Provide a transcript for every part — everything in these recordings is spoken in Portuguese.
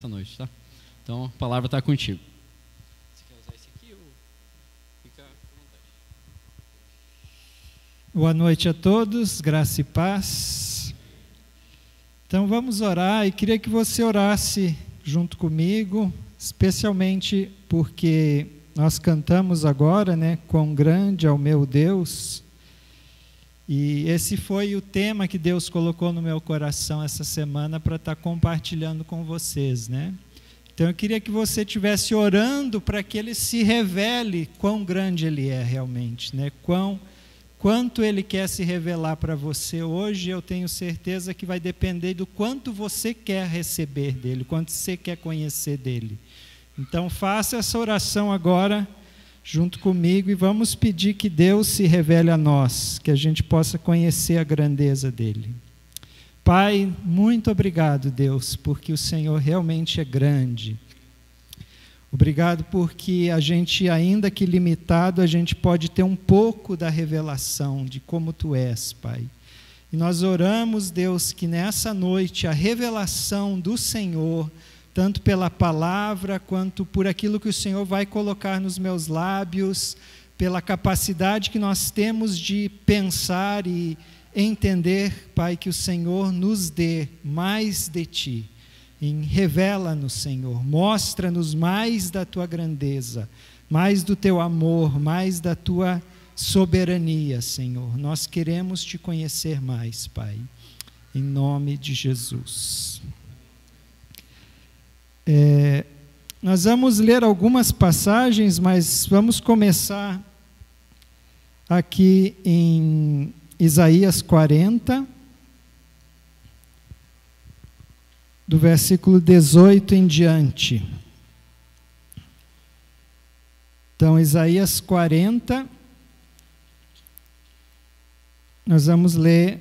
essa noite, tá? Então a palavra está contigo. Você quer usar esse aqui ou fica à vontade? Boa noite a todos, graça e paz. Então vamos orar e queria que você orasse junto comigo, especialmente porque nós cantamos agora, né? Quão grande é o meu Deus. E esse foi o tema que Deus colocou no meu coração essa semana para estar compartilhando com vocês, né? Então eu queria que você estivesse orando para que Ele se revele quão grande Ele é realmente, né? Quanto Ele quer se revelar para você hoje, eu tenho certeza que vai depender do quanto você quer receber dEle, quanto você quer conhecer dEle. Então faça essa oração agora, junto comigo, e vamos pedir que Deus se revele a nós, que a gente possa conhecer a grandeza dEle. Pai, muito obrigado, Deus, porque o Senhor realmente é grande. Obrigado porque a gente, ainda que limitado, a gente pode ter um pouco da revelação de como Tu és, Pai. E nós oramos, Deus, que nessa noite a revelação do Senhor, tanto pela palavra, quanto por aquilo que o Senhor vai colocar nos meus lábios, pela capacidade que nós temos de pensar e entender, Pai, que o Senhor nos dê mais de Ti. Revela-nos, Senhor, mostra-nos mais da Tua grandeza, mais do Teu amor, mais da Tua soberania, Senhor. Nós queremos Te conhecer mais, Pai, em nome de Jesus. Nós vamos ler algumas passagens, mas vamos começar aqui em Isaías 40, do versículo 18 em diante. Então, Isaías 40, nós vamos ler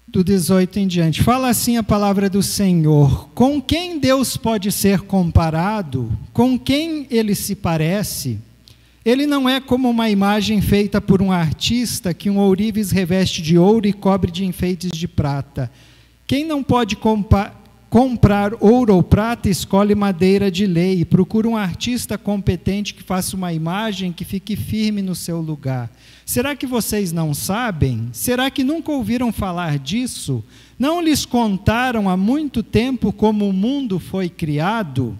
do 18 em diante. Fala assim a palavra do Senhor: com quem Deus pode ser comparado? Com quem Ele se parece? Ele não é como uma imagem feita por um artista que um ourives reveste de ouro e cobre de enfeites de prata. Quem não pode comprar ouro ou prata, escolhe madeira de lei e procura um artista competente que faça uma imagem que fique firme no seu lugar. Será que vocês não sabem? Será que nunca ouviram falar disso? Não lhes contaram há muito tempo como o mundo foi criado?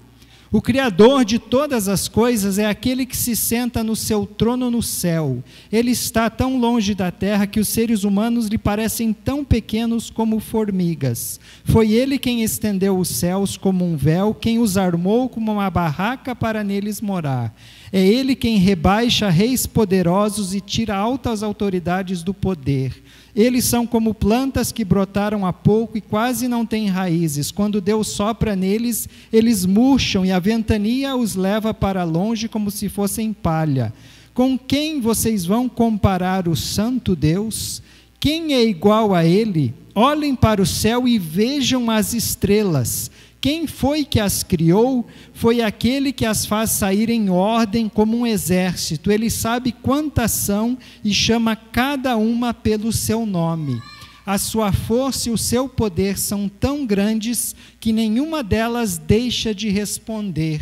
O Criador de todas as coisas é aquele que se senta no seu trono no céu. Ele está tão longe da terra que os seres humanos lhe parecem tão pequenos como formigas. Foi Ele quem estendeu os céus como um véu, quem os armou como uma barraca para neles morar. É Ele quem rebaixa reis poderosos e tira altas autoridades do poder. Eles são como plantas que brotaram há pouco e quase não têm raízes. Quando Deus sopra neles, eles murcham e a ventania os leva para longe como se fossem palha. Com quem vocês vão comparar o santo Deus? Quem é igual a Ele? Olhem para o céu e vejam as estrelas. Quem foi que as criou? Foi aquele que as faz sair em ordem como um exército. Ele sabe quantas são e chama cada uma pelo seu nome. A sua força e o seu poder são tão grandes que nenhuma delas deixa de responder.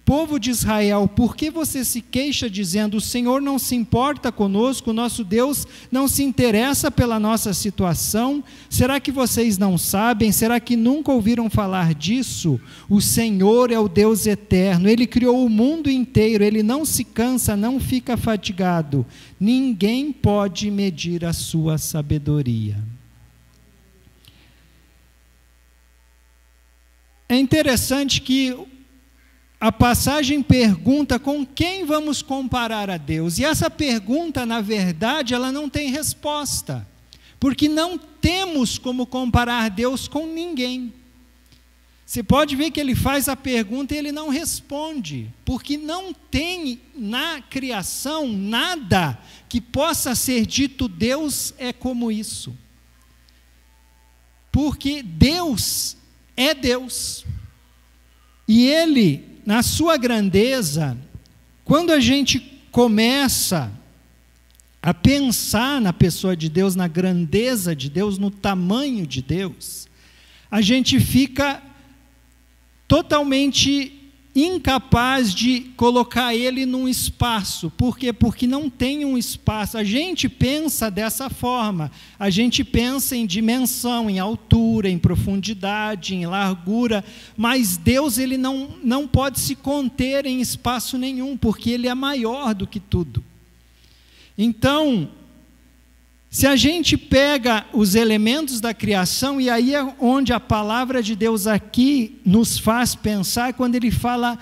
Povo de Israel, por que você se queixa dizendo: o Senhor não se importa conosco, o nosso Deus não se interessa pela nossa situação? Será que vocês não sabem? Será que nunca ouviram falar disso? O Senhor é o Deus eterno, Ele criou o mundo inteiro, Ele não se cansa, não fica fatigado. Ninguém pode medir a sua sabedoria. É interessante que a passagem pergunta com quem vamos comparar a Deus. E essa pergunta, na verdade, ela não tem resposta. Porque não temos como comparar Deus com ninguém. Você pode ver que ele faz a pergunta e ele não responde. Porque não tem na criação nada que possa ser dito Deus é como isso. Porque Deus é Deus. E Ele, na sua grandeza, quando a gente começa a pensar na pessoa de Deus, na grandeza de Deus, no tamanho de Deus, a gente fica totalmente incapaz de colocar ele num espaço. Por quê? Porque não tem um espaço. A gente pensa dessa forma, a gente pensa em dimensão, em altura, em profundidade, em largura, mas Deus, ele não pode se conter em espaço nenhum, porque ele é maior do que tudo. Então, se a gente pega os elementos da criação, e aí é onde a palavra de Deus aqui nos faz pensar, quando ele fala,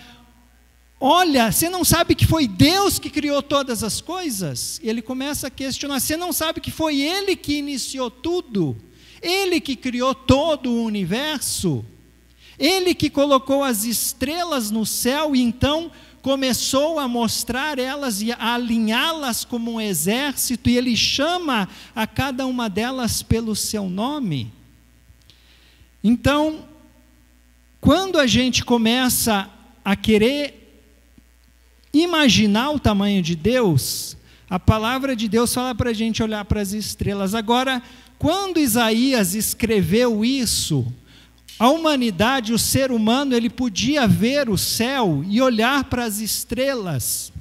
olha, você não sabe que foi Deus que criou todas as coisas? E ele começa a questionar, você não sabe que foi Ele que iniciou tudo? Ele que criou todo o universo? Ele que colocou as estrelas no céu e então começou a mostrar elas e a alinhá-las como um exército, e ele chama a cada uma delas pelo seu nome. Então, quando a gente começa a querer imaginar o tamanho de Deus, a palavra de Deus fala para a gente olhar para as estrelas. Agora, quando Isaías escreveu isso, a humanidade, o ser humano, ele podia ver o céu e olhar para as estrelas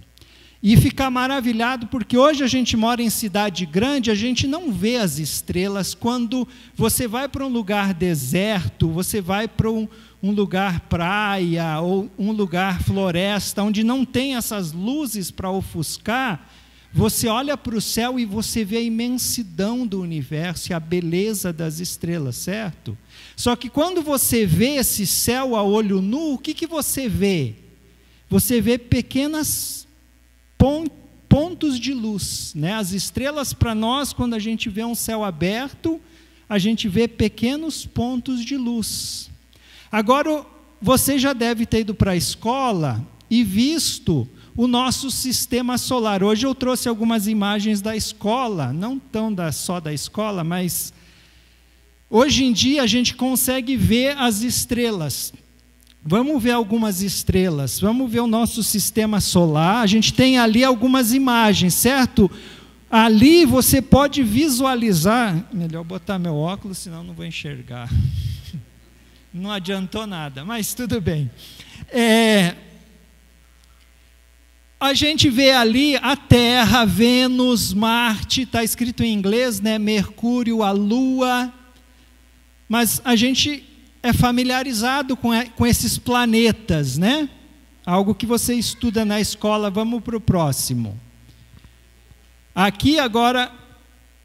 e ficar maravilhado, porque hoje a gente mora em cidade grande, a gente não vê as estrelas. Quando você vai para um lugar deserto, você vai para um lugar praia ou um lugar floresta, onde não tem essas luzes para ofuscar, você olha para o céu e você vê a imensidão do universo e a beleza das estrelas, certo? Só que quando você vê esse céu a olho nu, o que você vê? Você vê pequenos pontos de luz, né? As estrelas, para nós, quando a gente vê um céu aberto, a gente vê pequenos pontos de luz. Agora, você já deve ter ido para a escola e visto o nosso sistema solar. Hoje eu trouxe algumas imagens da escola, não tão só da escola, mas hoje em dia a gente consegue ver as estrelas. Vamos ver algumas estrelas, vamos ver o nosso sistema solar. A gente tem ali algumas imagens, certo? Ali você pode visualizar, melhor botar meu óculos, senão não vou enxergar. Não adiantou nada, mas tudo bem. A gente vê ali a Terra, Vênus, Marte, está escrito em inglês, né? Mercúrio, a Lua, mas a gente é familiarizado com esses planetas, né? Algo que você estuda na escola. Vamos para o próximo. Aqui agora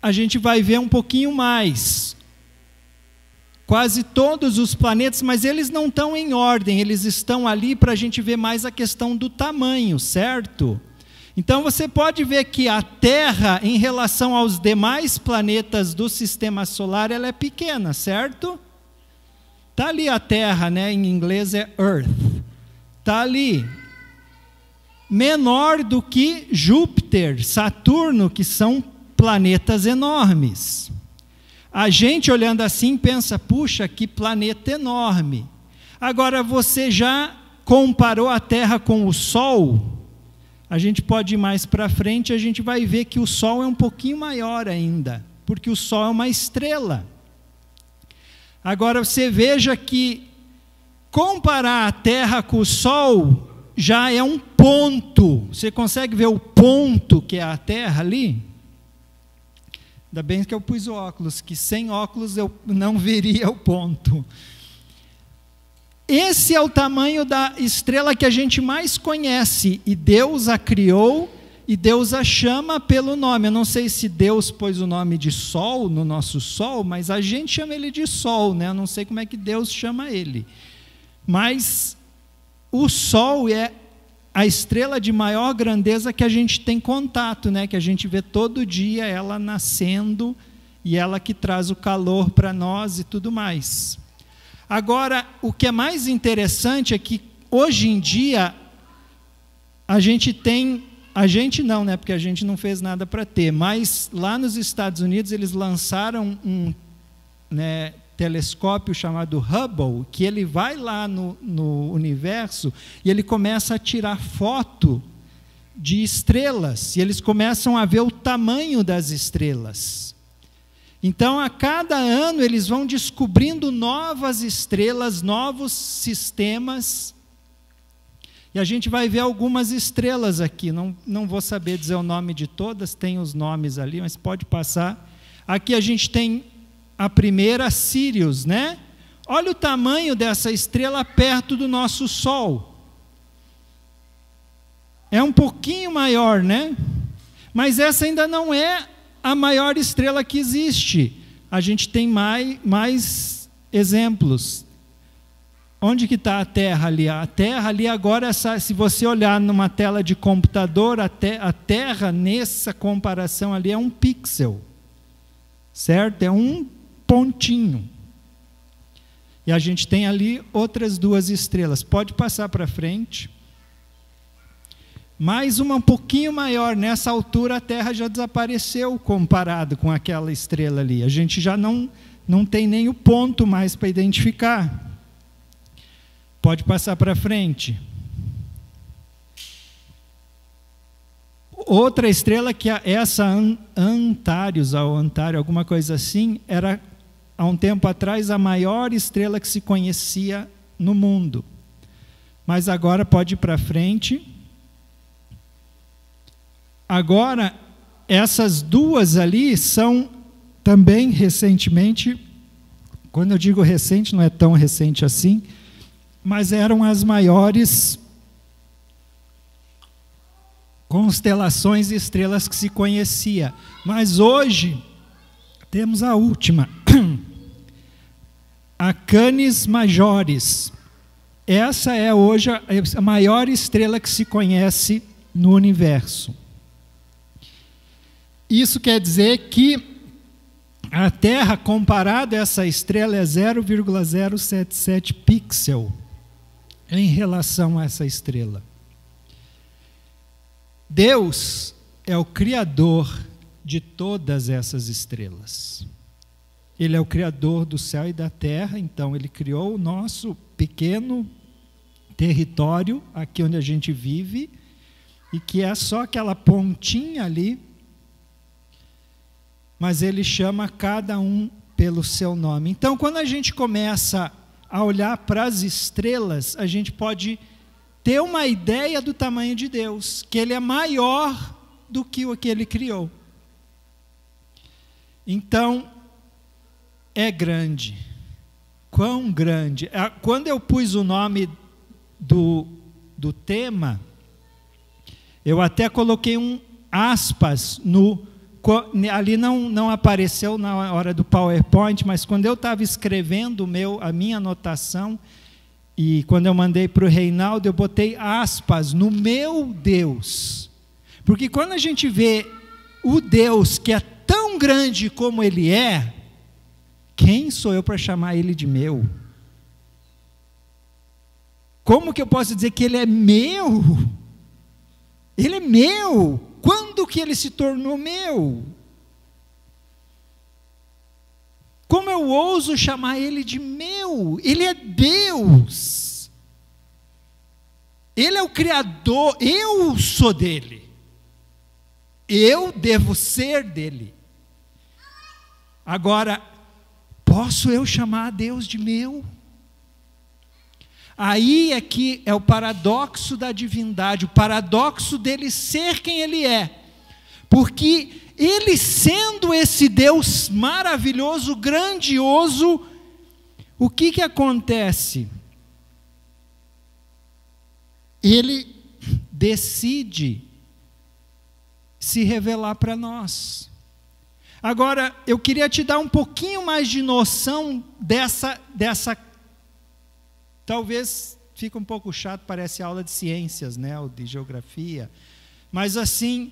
a gente vai ver um pouquinho mais. Quase todos os planetas, mas eles não estão em ordem, eles estão ali para a gente ver mais a questão do tamanho, certo? Então você pode ver que a Terra, em relação aos demais planetas do sistema solar, ela é pequena, certo? Está ali a Terra, né? Em inglês é Earth. Está ali. Menor do que Júpiter, Saturno, que são planetas enormes. A gente olhando assim pensa, puxa, que planeta enorme. Agora, você já comparou a Terra com o Sol? A gente pode ir mais para frente, a gente vai ver que o Sol é um pouquinho maior ainda, porque o Sol é uma estrela. Agora, você veja que comparar a Terra com o Sol já é um ponto. Você consegue ver o ponto que é a Terra ali? Ainda bem que eu pus o óculos, que sem óculos eu não veria o ponto. Esse é o tamanho da estrela que a gente mais conhece, e Deus a criou, e Deus a chama pelo nome. Eu não sei se Deus pôs o nome de Sol no nosso Sol, mas a gente chama ele de Sol, né? Eu não sei como é que Deus chama ele. Mas o Sol é a estrela de maior grandeza que a gente tem contato, né? Que a gente vê todo dia ela nascendo, e ela que traz o calor para nós e tudo mais. Agora, o que é mais interessante é que hoje em dia a gente não, né? Porque a gente não fez nada para ter, mas lá nos Estados Unidos eles lançaram um telescópio chamado Hubble, que ele vai lá no universo e ele começa a tirar foto de estrelas, e eles começam a ver o tamanho das estrelas. Então, a cada ano, eles vão descobrindo novas estrelas, novos sistemas. E a gente vai ver algumas estrelas aqui. Não vou saber dizer o nome de todas, tem os nomes ali, mas pode passar. Aqui a gente tem a primeira, Sirius, né? Olha o tamanho dessa estrela perto do nosso Sol. É um pouquinho maior, né? Mas essa ainda não é a maior estrela que existe. A gente tem mais exemplos. Onde que está a Terra ali? A Terra ali agora, se você olhar numa tela de computador, a Terra nessa comparação ali é um pixel. Certo? É um pontinho. E a gente tem ali outras duas estrelas. Pode passar para frente. Mais uma um pouquinho maior. Nessa altura a Terra já desapareceu comparado com aquela estrela ali. A gente já não tem nem o ponto mais para identificar. Pode passar para frente. Outra estrela que essa Antares, ou Antário, alguma coisa assim, era há um tempo atrás a maior estrela que se conhecia no mundo. Mas agora pode ir para frente. Agora, essas duas ali são também recentemente, quando eu digo recente, não é tão recente assim, mas eram as maiores constelações e estrelas que se conhecia. Mas hoje, temos a última, a Canis Majoris. Essa é hoje a maior estrela que se conhece no universo. Isso quer dizer que a Terra, comparada a essa estrela, é 0,077 pixel em relação a essa estrela. Deus é o Criador de todas essas estrelas. Ele é o Criador do céu e da terra, então Ele criou o nosso pequeno território, aqui onde a gente vive, e que é só aquela pontinha ali, mas Ele chama cada um pelo seu nome. Então, quando a gente começa a olhar para as estrelas, a gente pode ter uma ideia do tamanho de Deus, que Ele é maior do que o que Ele criou. Então, é grande. Quão grande? Quando eu pus o nome do tema, eu até coloquei um aspas ali não apareceu na hora do PowerPoint, mas quando eu estava escrevendo a minha anotação, e quando eu mandei para o Reinaldo, eu botei aspas no meu Deus. Porque quando a gente vê o Deus que é tão grande como Ele é, quem sou eu para chamar Ele de meu? Como que eu posso dizer que Ele é meu? Ele é meu. Quando que Ele se tornou meu? Como eu ouso chamar Ele de meu? Ele é Deus. Ele é o Criador. Eu sou dele. Eu devo ser dele. Agora, posso eu chamar a Deus de meu? Aí é que é o paradoxo da divindade, o paradoxo dele ser quem ele é. Porque ele, sendo esse Deus maravilhoso, grandioso, o que acontece? Ele decide se revelar para nós. Agora, eu queria te dar um pouquinho mais de noção dessa talvez fique um pouco chato, parece aula de ciências, né, ou de geografia, mas assim,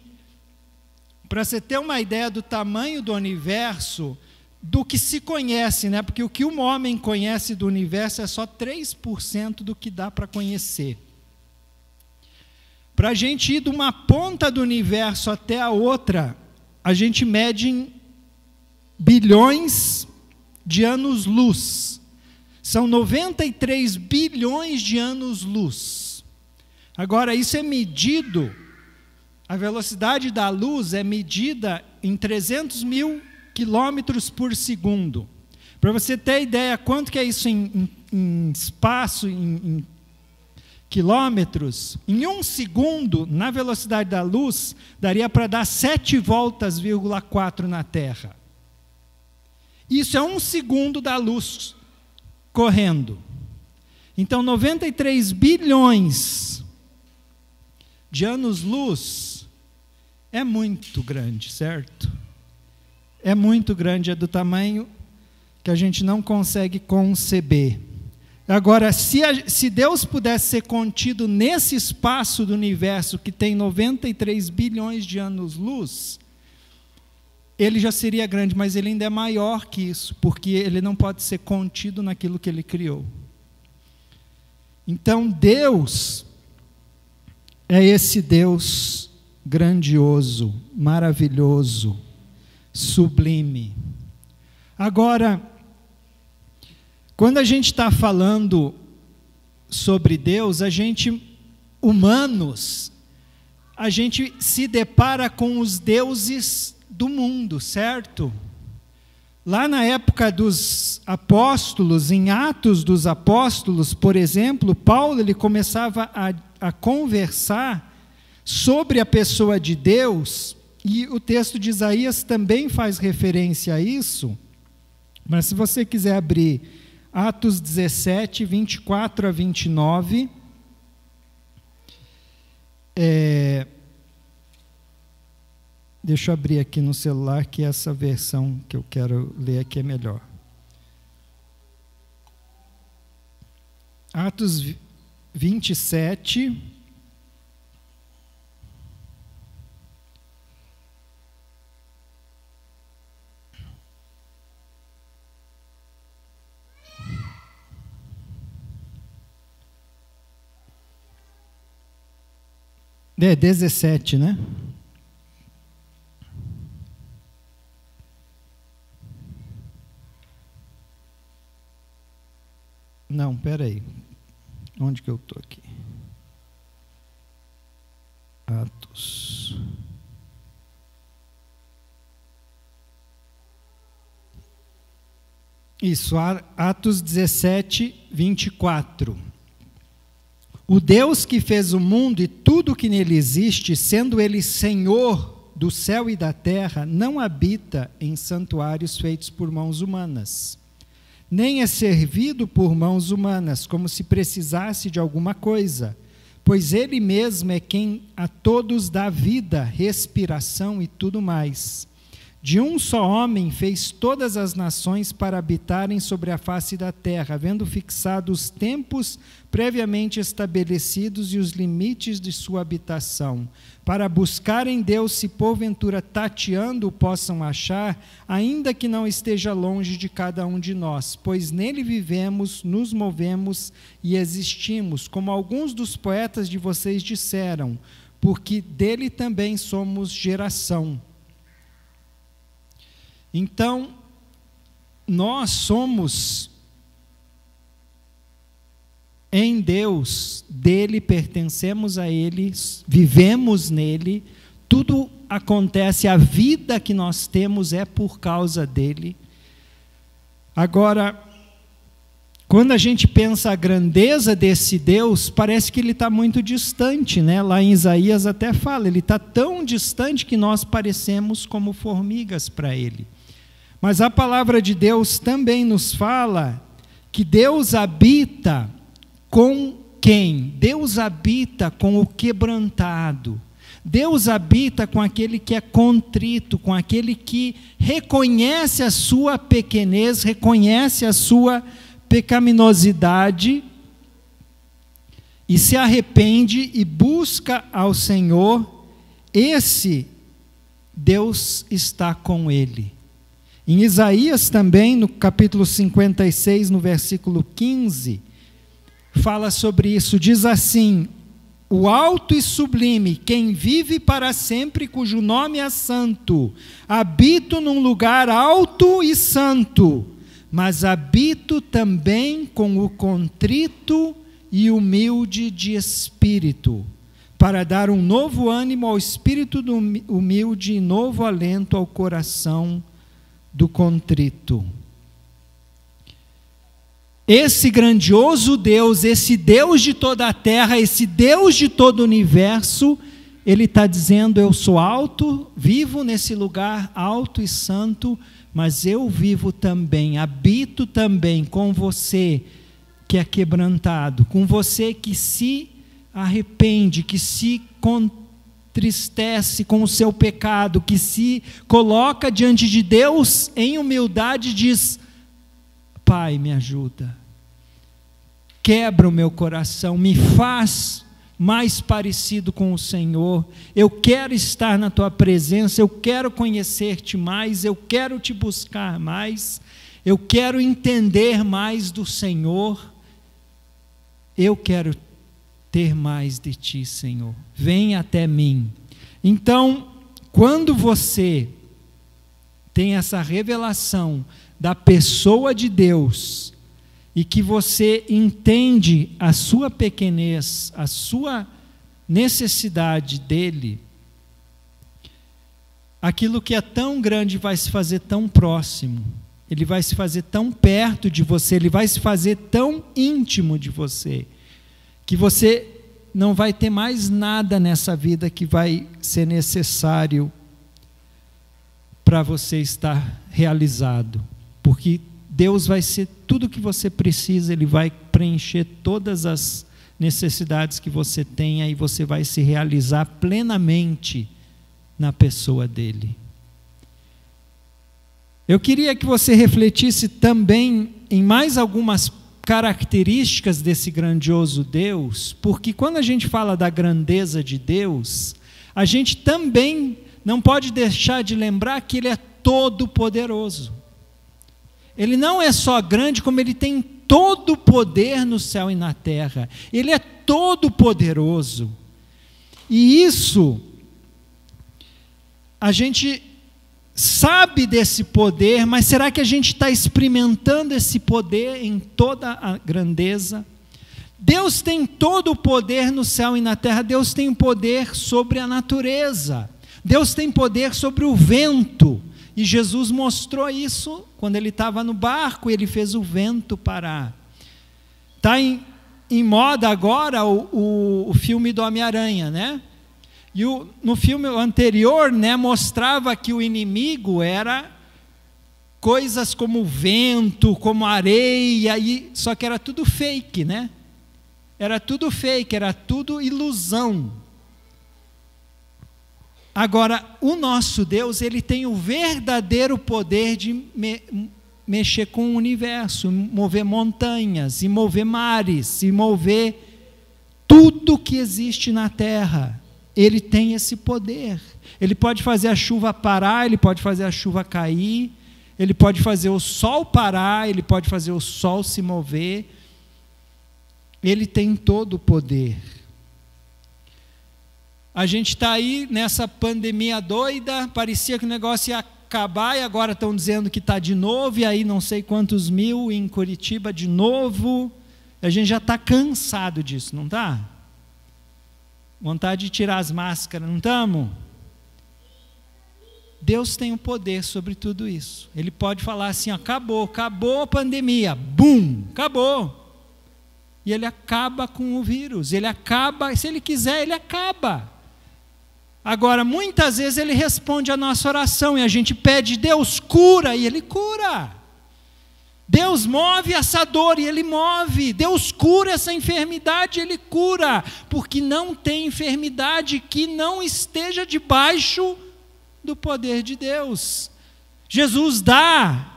para você ter uma ideia do tamanho do universo, do que se conhece, né, porque o que um homem conhece do universo é só 3% do que dá para conhecer. Para a gente ir de uma ponta do universo até a outra, a gente mede em bilhões de anos-luz. São 93 bilhões de anos-luz. Agora, isso é medido, a velocidade da luz é medida em 300 mil quilômetros por segundo. Para você ter ideia quanto que é isso em espaço, em quilômetros, em 1 segundo, na velocidade da luz, daria para dar 7 voltas,4 na Terra. Isso é 1 segundo da luz correndo. Então, 93 bilhões de anos-luz é muito grande, certo? É muito grande, é do tamanho que a gente não consegue conceber. Agora, se Deus pudesse ser contido nesse espaço do universo que tem 93 bilhões de anos-luz, ele já seria grande, mas ele ainda é maior que isso, porque ele não pode ser contido naquilo que ele criou. Então, Deus é esse Deus grandioso, maravilhoso, sublime. Agora, quando a gente está falando sobre Deus, humanos, a gente se depara com os deuses do mundo, certo? Lá na época dos apóstolos, em Atos dos Apóstolos, por exemplo, Paulo ele começava a conversar sobre a pessoa de Deus, e o texto de Isaías também faz referência a isso, mas se você quiser abrir Atos 17, 24 a 29, deixa eu abrir aqui no celular, que essa versão que eu quero ler aqui é melhor. Atos 27, É 17, né? Não, espera aí. Onde que eu estou aqui? Atos. Isso, Atos 17, 24. O Deus que fez o mundo e tudo que nele existe, sendo ele Senhor do céu e da terra, não habita em santuários feitos por mãos humanas, nem é servido por mãos humanas, como se precisasse de alguma coisa, pois ele mesmo é quem a todos dá vida, respiração e tudo mais. De um só homem fez todas as nações para habitarem sobre a face da terra, havendo fixado os tempos previamente estabelecidos e os limites de sua habitação, para buscarem Deus, se porventura tateando o possam achar, ainda que não esteja longe de cada um de nós, pois nele vivemos, nos movemos e existimos, como alguns dos poetas de vocês disseram, porque dele também somos geração. Então, nós somos em Deus, dele, pertencemos a ele, vivemos nele, tudo acontece, a vida que nós temos é por causa dele. Agora, quando a gente pensa a grandeza desse Deus, parece que ele está muito distante, né? Lá em Isaías até fala, ele está tão distante que nós parecemos como formigas para ele. Mas a palavra de Deus também nos fala que Deus habita com quem? Deus habita com o quebrantado. Deus habita com aquele que é contrito, com aquele que reconhece a sua pequenez, reconhece a sua pecaminosidade e se arrepende e busca ao Senhor. Esse Deus está com ele. Em Isaías também, no capítulo 56, no versículo 15, fala sobre isso, diz assim: o alto e sublime, quem vive para sempre, cujo nome é santo, habito num lugar alto e santo, mas habito também com o contrito e humilde de espírito, para dar um novo ânimo ao espírito humilde e novo alento ao coração do contrito. Esse grandioso Deus, esse Deus de toda a terra, esse Deus de todo o universo, Ele está dizendo: eu sou alto, vivo nesse lugar alto e santo, mas eu vivo também, habito também com você que é quebrantado, com você que se arrepende, que se contristece com o seu pecado, que se coloca diante de Deus em humildade e diz: Pai, me ajuda, quebra o meu coração, me faz mais parecido com o Senhor, eu quero estar na Tua presença, eu quero conhecer-te mais, eu quero te buscar mais, eu quero entender mais do Senhor, eu quero ter mais de Ti, Senhor, vem até mim. Então, quando você tem essa revelação da pessoa de Deus, e que você entende a sua pequenez, a sua necessidade dEle, aquilo que é tão grande vai se fazer tão próximo, ele vai se fazer tão perto de você, ele vai se fazer tão íntimo de você, que você não vai ter mais nada nessa vida que vai ser necessário para você estar realizado, porque Deus vai ser tudo o que você precisa, Ele vai preencher todas as necessidades que você tenha e você vai se realizar plenamente na pessoa dEle. Eu queria que você refletisse também em mais algumas características desse grandioso Deus, porque quando a gente fala da grandeza de Deus, a gente também não pode deixar de lembrar que Ele é todo poderoso. Ele não é só grande, como Ele tem todo o poder no céu e na terra. Ele é todo poderoso. E isso, a gente sabe desse poder, mas será que a gente está experimentando esse poder em toda a grandeza? Deus tem todo o poder no céu e na terra. Deus tem o poder sobre a natureza. Deus tem poder sobre o vento. E Jesus mostrou isso quando Ele estava no barco e Ele fez o vento parar. Está em moda agora o filme do Homem-Aranha, né? E no filme anterior, né, mostrava que o inimigo era coisas como vento, como areia, só que era tudo fake, né? Era tudo fake, era tudo ilusão. Agora, o nosso Deus, Ele tem o verdadeiro poder de mexer com o universo, mover montanhas, e mover mares, e mover tudo que existe na terra. Ele tem esse poder. Ele pode fazer a chuva parar, Ele pode fazer a chuva cair, Ele pode fazer o sol parar, Ele pode fazer o sol se mover. Ele tem todo o poder. A gente está aí nessa pandemia doida, parecia que o negócio ia acabar e agora estão dizendo que está de novo, e aí não sei quantos mil em Curitiba de novo. A gente já está cansado disso, não está? Vontade de tirar as máscaras, não estamos? Deus tem o poder sobre tudo isso. Ele pode falar assim: ó, acabou a pandemia, bum, acabou. E Ele acaba com o vírus, Ele acaba, se Ele quiser, Ele acaba. Agora, muitas vezes Ele responde a nossa oração, e a gente pede: Deus cura, e Ele cura. Deus move essa dor, e Ele move. Deus cura essa enfermidade, Ele cura. Porque não tem enfermidade que não esteja debaixo do poder de Deus. Jesus dá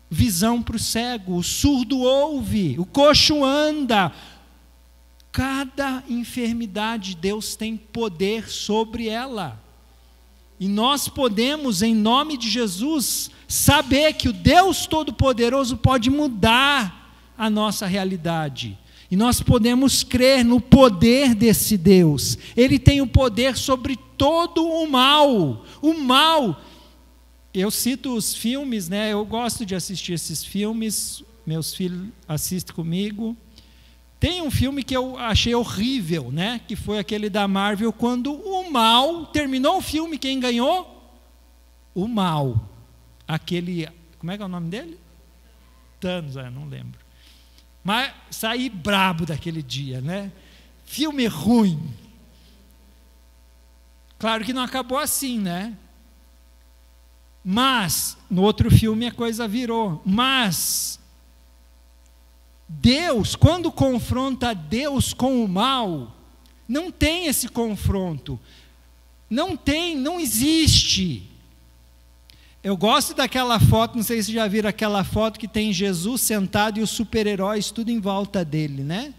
visão para o cego, o surdo ouve, o coxo anda. Cada enfermidade, Deus tem poder sobre ela. E nós podemos, em nome de Jesus, saber que o Deus Todo-Poderoso pode mudar a nossa realidade. E nós podemos crer no poder desse Deus. Ele tem o poder sobre todo o mal. O mal, eu cito os filmes, né? Eu gosto de assistir esses filmes, meus filhos assistem comigo. Tem um filme que eu achei horrível, né? Que foi aquele da Marvel, quando o mal, terminou o filme, quem ganhou? O mal. aquele, como é que é o nome dele? Thanos, não lembro. Mas saí brabo daquele dia, né? Filme ruim. Claro que não acabou assim, né? Mas, no outro filme a coisa virou. Mas, Deus, quando confronta Deus com o mal, não tem esse confronto. Não existe. Eu gosto daquela foto, não sei se já viram aquela foto que tem Jesus sentado e os super-heróis tudo em volta dele, né?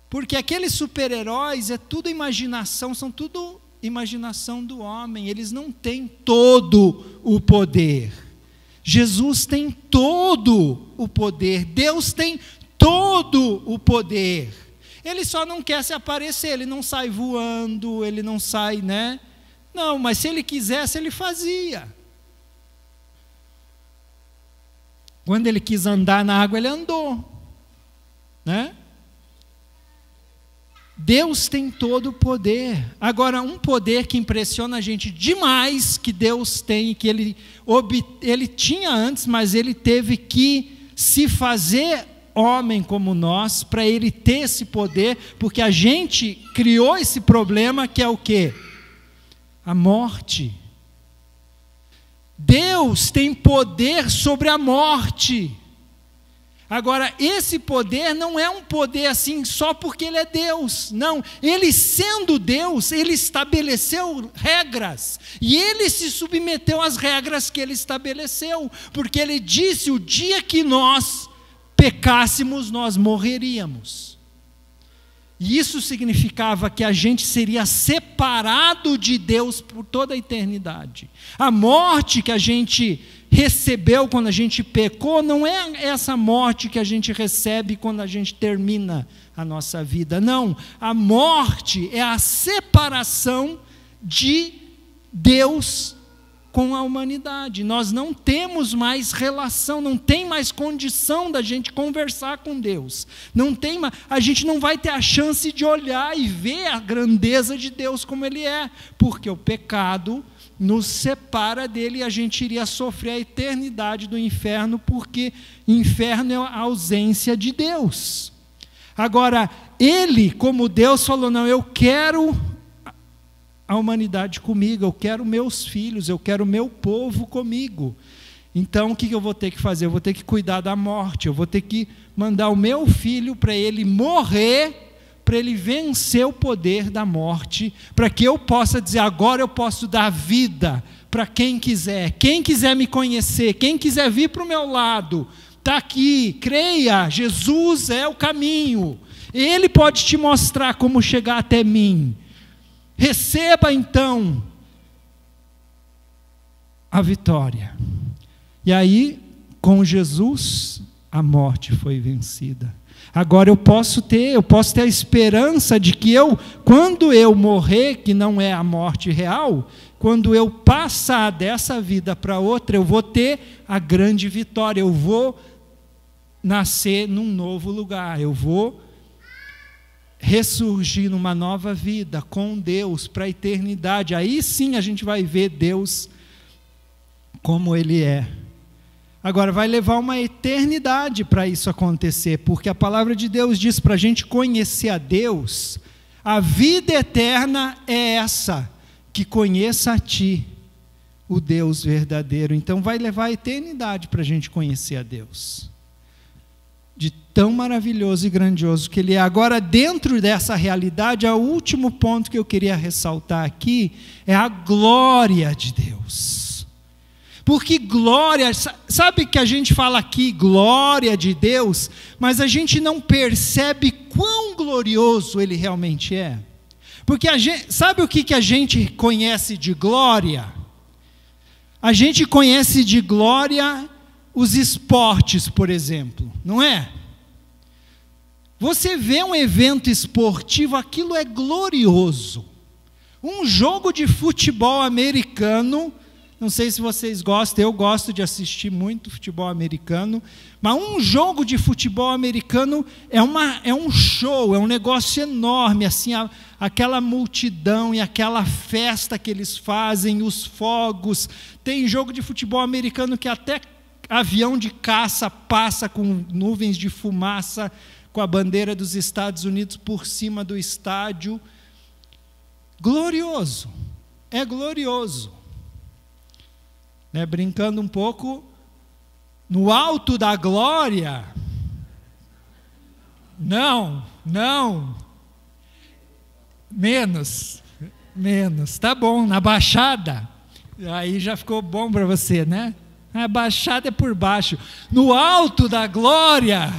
Porque aqueles super-heróis é tudo imaginação, são tudo imaginação do homem, eles não têm todo o poder. Jesus tem todo o poder, Deus tem todo o poder. Ele só não quer se aparecer, ele não sai voando, ele não sai, né? Não, mas se ele quisesse, ele fazia. Quando ele quis andar na água, ele andou, né? Deus tem todo o poder. Agora, um poder que impressiona a gente demais, que Deus tem, que ele tinha antes, mas ele teve que se fazer homem como nós, para ele ter esse poder, porque a gente criou esse problema que é o quê? A morte. Deus tem poder sobre a morte. Agora, esse poder não é um poder assim só porque ele é Deus. Não, ele sendo Deus, ele estabeleceu regras. E ele se submeteu às regras que ele estabeleceu. Porque ele disse, o dia que nós pecássemos, nós morreríamos. E isso significava que a gente seria separado de Deus por toda a eternidade. A morte que a gente recebeu quando a gente pecou, não é essa morte que a gente recebe quando a gente termina a nossa vida. Não, a morte é a separação de Deus com a humanidade. Nós não temos mais relação, não tem mais condição da gente conversar com Deus. A gente não vai ter a chance de olhar e ver a grandeza de Deus como Ele é, porque o pecado nos separa dele e a gente iria sofrer a eternidade do inferno, porque inferno é a ausência de Deus. Agora, Ele, como Deus, falou, não, eu quero a humanidade comigo, eu quero meus filhos, eu quero o meu povo comigo. Então, o que eu vou ter que fazer? Eu vou ter que cuidar da morte, eu vou ter que mandar o meu filho para ele morrer, para ele vencer o poder da morte, para que eu possa dizer, agora eu posso dar vida para quem quiser me conhecer, quem quiser vir para o meu lado, está aqui, creia, Jesus é o caminho, Ele pode te mostrar como chegar até mim. Receba então a vitória. E aí, com Jesus, a morte foi vencida. Agora eu posso ter a esperança de que quando eu morrer, que não é a morte real, quando eu passar dessa vida para outra, eu vou ter a grande vitória, eu vou nascer num novo lugar, eu vou ressurgir numa nova vida com Deus para a eternidade. Aí sim a gente vai ver Deus como Ele é. Agora vai levar uma eternidade para isso acontecer, porque a palavra de Deus diz para a gente conhecer a Deus, a vida eterna é essa, que conheça a Ti, o Deus verdadeiro. Então vai levar a eternidade para a gente conhecer a Deus, de tão maravilhoso e grandioso que Ele é. Agora, dentro dessa realidade, o último ponto que eu queria ressaltar aqui é a glória de Deus. Porque glória, sabe que a gente fala aqui, glória de Deus, mas a gente não percebe quão glorioso Ele realmente é. Porque sabe o que a gente conhece de glória? A gente conhece de glória os esportes, por exemplo, não é? Você vê um evento esportivo, aquilo é glorioso. Um jogo de futebol americano Não sei se vocês gostam, eu gosto de assistir muito futebol americano, mas um jogo de futebol americano é um show, é um negócio enorme, assim, aquela multidão e aquela festa que eles fazem, os fogos. Tem jogo de futebol americano que até avião de caça passa com nuvens de fumaça, com a bandeira dos Estados Unidos por cima do estádio. Glorioso, é glorioso. Né, brincando um pouco, no alto da glória, não, menos, tá bom, na baixada, aí já ficou bom para você, né? A baixada é por baixo, no alto da glória,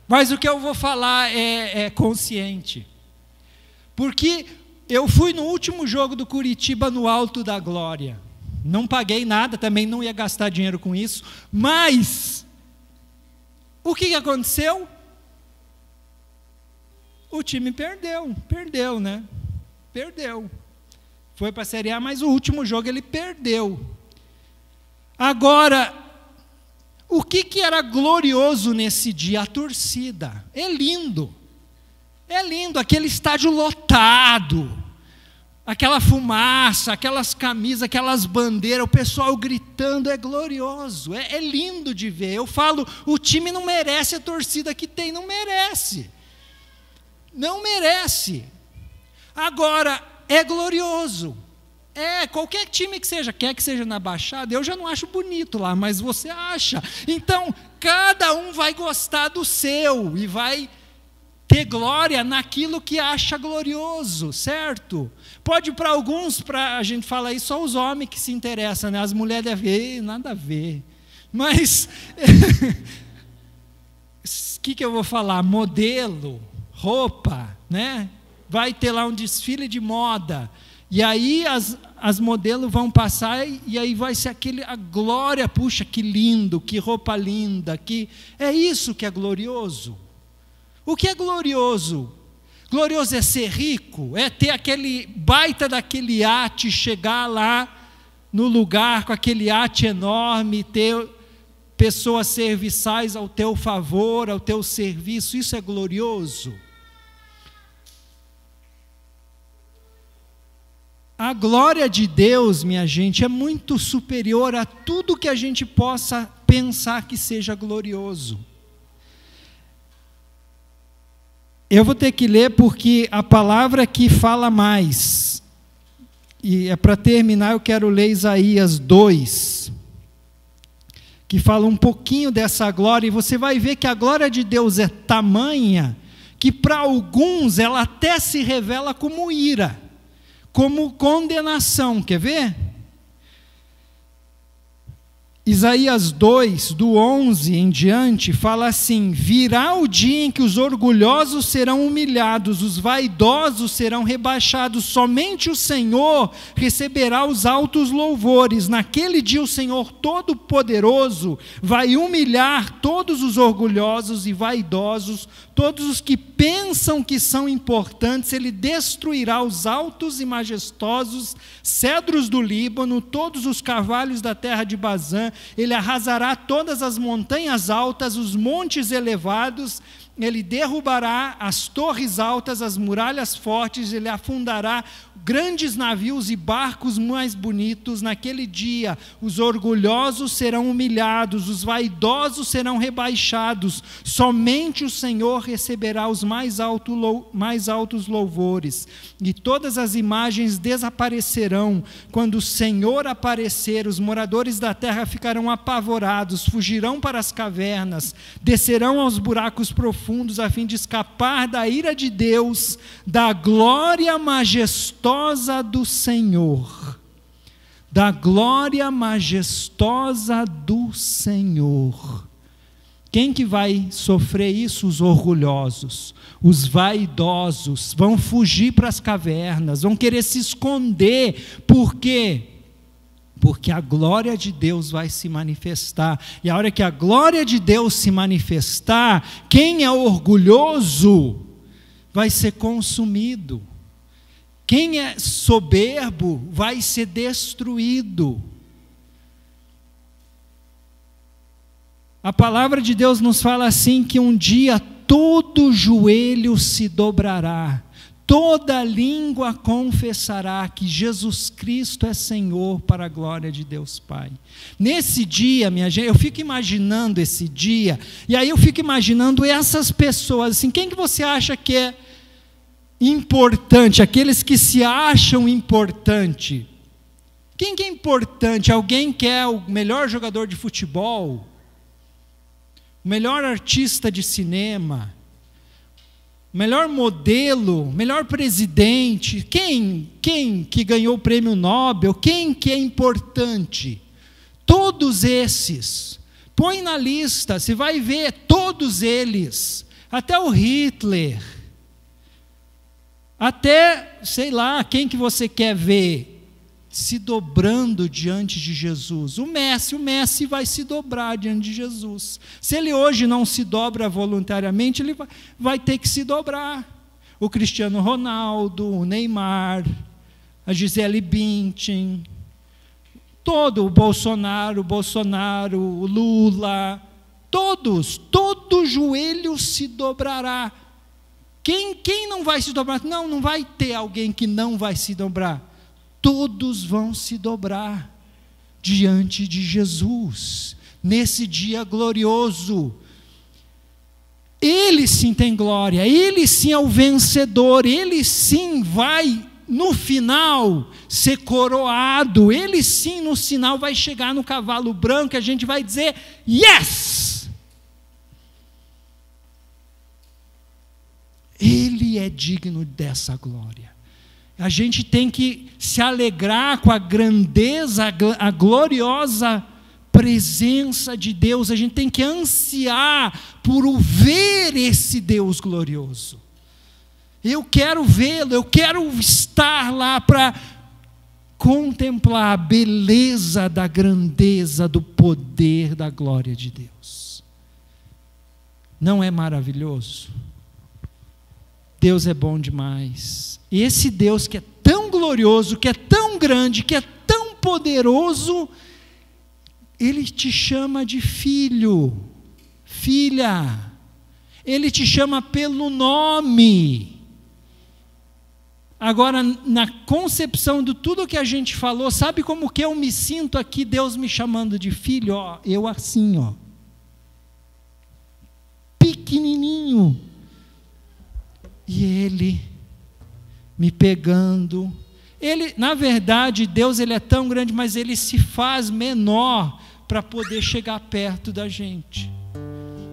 mas o que eu vou falar é consciente, porque eu fui no último jogo do Curitiba no alto da glória. Não paguei nada, também não ia gastar dinheiro com isso. Mas, o que aconteceu? O time perdeu, né? Perdeu. Foi para a Série A, mas o último jogo ele perdeu. Agora, o que era glorioso nesse dia? A torcida. É lindo, aquele estádio lotado, aquela fumaça, aquelas camisas, aquelas bandeiras, o pessoal gritando, é glorioso, é lindo de ver. Eu falo, o time não merece a torcida que tem, não merece. Agora, é glorioso. Qualquer time que seja, quer que seja na Baixada, eu já não acho bonito lá, mas você acha. Então, cada um vai gostar do seu e vai ter glória naquilo que acha glorioso, certo? Pode para alguns, a gente fala isso, só os homens que se interessam, né? As mulheres devem ver, nada a ver. Mas, o que eu vou falar? Modelo, roupa, né? Vai ter lá um desfile de moda, e aí as modelos vão passar, e aí vai ser a glória, puxa, que lindo, que roupa linda, é isso que é glorioso. O que é glorioso? Glorioso é ser rico, é ter aquele baita daquele iate, chegar lá no lugar com aquele iate enorme, ter pessoas serviçais ao teu favor, ao teu serviço, isso é glorioso. A glória de Deus, minha gente, é muito superior a tudo que a gente possa pensar que seja glorioso. Eu vou ter que ler porque a palavra que fala mais, e para terminar eu quero ler Isaías 2, que fala um pouquinho dessa glória, e você vai ver que a glória de Deus é tamanha, que para alguns ela até se revela como ira, como condenação. Quer ver? Isaías 2, do 11 em diante, fala assim: virá o dia em que os orgulhosos serão humilhados, os vaidosos serão rebaixados, somente o Senhor receberá os altos louvores. Naquele dia o Senhor Todo-Poderoso vai humilhar todos os orgulhosos e vaidosos, todos os que pensam que são importantes. Ele destruirá os altos e majestosos cedros do Líbano, todos os carvalhos da terra de Bazã. Ele arrasará todas as montanhas altas, os montes elevados. Ele derrubará as torres altas, as muralhas fortes. Ele afundará grandes navios e barcos mais bonitos. Naquele dia, os orgulhosos serão humilhados, os vaidosos serão rebaixados. Somente o Senhor receberá os mais altos louvores. E todas as imagens desaparecerão. Quando o Senhor aparecer, os moradores da terra ficarão apavorados, fugirão para as cavernas, descerão aos buracos profundos, a fim de escapar da ira de Deus, da glória majestosa do Senhor. Da glória majestosa do Senhor. Quem que vai sofrer isso? Os orgulhosos, os vaidosos, vão fugir para as cavernas, vão querer se esconder. Por quê? Porque a glória de Deus vai se manifestar, e a hora que a glória de Deus se manifestar, quem é orgulhoso vai ser consumido. Quem é soberbo vai ser destruído. A palavra de Deus nos fala assim, que um dia todo joelho se dobrará, toda língua confessará que Jesus Cristo é Senhor, para a glória de Deus Pai. Nesse dia, minha gente, eu fico imaginando esse dia, e aí eu fico imaginando essas pessoas, assim, quem que você acha que é importante? Aqueles que se acham importante. Quem que é importante? Alguém que é o melhor jogador de futebol, o melhor artista de cinema, melhor modelo, melhor presidente, quem que ganhou o prêmio Nobel, quem que é importante? Todos esses, põe na lista, você vai ver todos eles, até o Hitler, até, sei lá, quem que você quer ver se dobrando diante de Jesus? O Messi vai se dobrar diante de Jesus. Se ele hoje não se dobra voluntariamente, ele vai ter que se dobrar. O Cristiano Ronaldo, o Neymar, a Gisele Bündchen, todo o Bolsonaro, o Lula, todo joelho se dobrará. Quem não vai se dobrar? Não vai ter alguém que não vai se dobrar. Todos vão se dobrar diante de Jesus, nesse dia glorioso. Ele sim tem glória, ele sim é o vencedor, ele sim vai, no final, ser coroado, ele sim, no final, vai chegar no cavalo branco, e a gente vai dizer, yes! Ele é digno dessa glória. A gente tem que se alegrar com a grandeza, a gloriosa presença de Deus. A gente tem que ansiar por ver esse Deus glorioso. Eu quero vê-lo, eu quero estar lá para contemplar a beleza da grandeza, do poder, da glória de Deus. Não é maravilhoso? Deus é bom demais. Esse Deus que é tão glorioso, que é tão grande, que é tão poderoso, Ele te chama de filho, filha. Ele te chama pelo nome. Agora, na concepção de tudo que a gente falou, sabe como que eu me sinto aqui, Deus me chamando de filho? Ó, eu assim, ó, pequenininho, e Ele me pegando. Ele, na verdade, Deus, Ele é tão grande, mas Ele se faz menor para poder chegar perto da gente.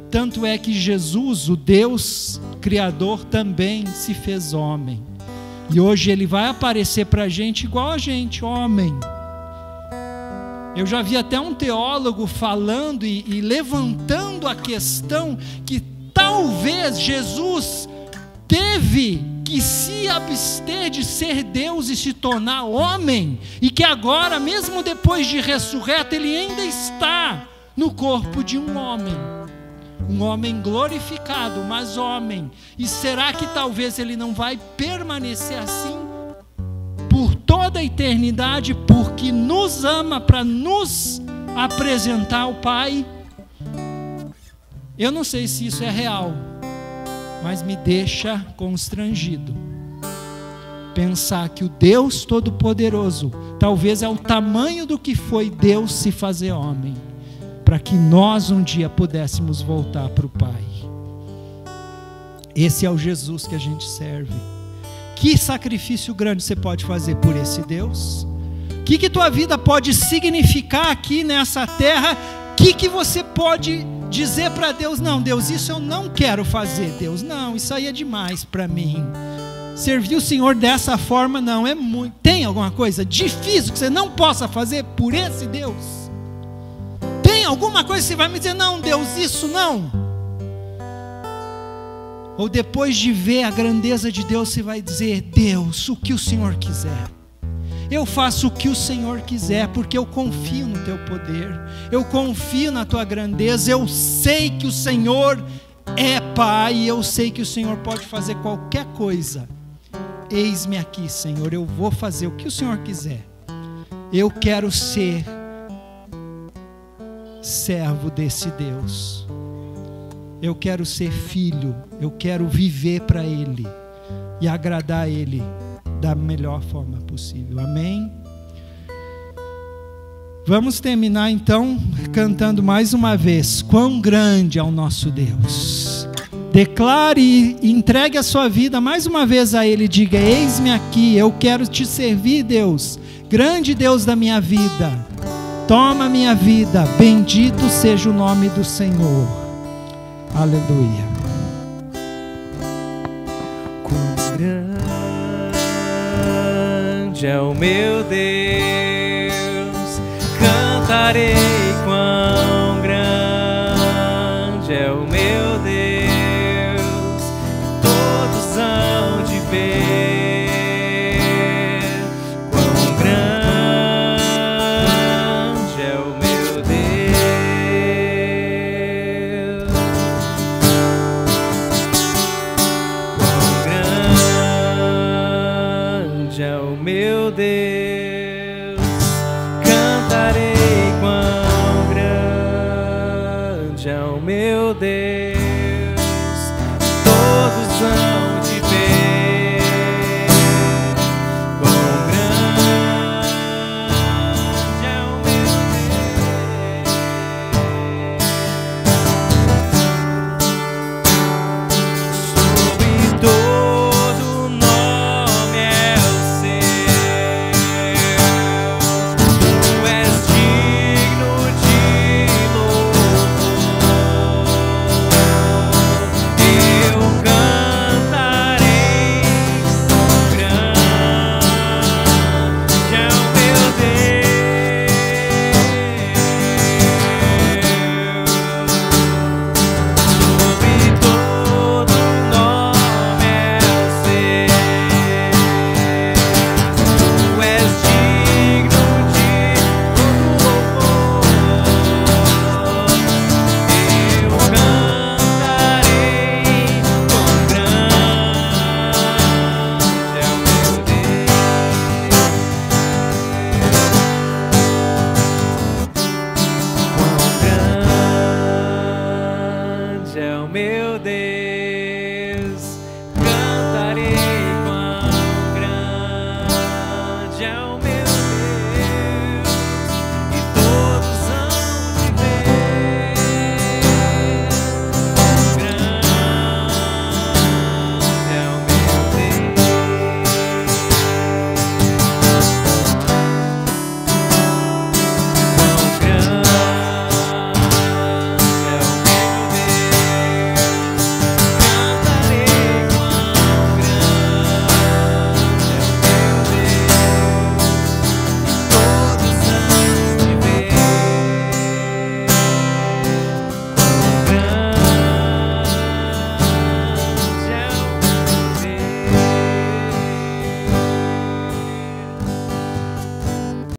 Tanto é que Jesus, o Deus Criador, também se fez homem. E hoje Ele vai aparecer para a gente igual a gente, homem. Eu já vi até um teólogo falando e levantando a questão que talvez Jesus teve que se abster de ser Deus e se tornar homem, e que agora, mesmo depois de ressurreto, Ele ainda está no corpo de um homem glorificado, mas homem. E será que talvez Ele não vai permanecer assim por toda a eternidade, porque nos ama, para nos apresentar ao Pai? Eu não sei se isso é real, mas me deixa constrangido pensar que o Deus Todo-Poderoso talvez é o tamanho do que foi Deus se fazer homem, para que nós um dia pudéssemos voltar para o Pai. Esse é o Jesus que a gente serve. Que sacrifício grande você pode fazer por esse Deus? O que tua vida pode significar aqui nessa terra? O que você pode dizer para Deus? Não, Deus, isso eu não quero fazer. Deus, não, isso aí é demais para mim. Servir o Senhor dessa forma não, é muito. Tem alguma coisa difícil que você não possa fazer por esse Deus? Tem alguma coisa que você vai me dizer, não, Deus, isso não? Ou depois de ver a grandeza de Deus, você vai dizer, Deus, o que o Senhor quiser. Eu faço o que o Senhor quiser, porque eu confio no teu poder, eu confio na tua grandeza, eu sei que o Senhor é Pai, eu sei que o Senhor pode fazer qualquer coisa Eis-me aqui, Senhor, eu vou fazer o que o Senhor quiser. Eu quero ser servo desse Deus. Eu quero ser filho, eu quero viver para Ele e agradar a Ele da melhor forma possível. Amém? Vamos terminar então cantando mais uma vez: quão grande é o nosso Deus. Declare e entregue a sua vida mais uma vez a Ele. Diga: eis-me aqui, eu quero te servir, Deus, grande Deus da minha vida. Toma minha vida, bendito seja o nome do Senhor. Aleluia. Quão grande é o meu Deus, cantarei quão grande é o meu Deus, todos hão de ver quão grande é o meu Deus, quão grande é o meu Deus, cantarei quão grande é o meu Deus.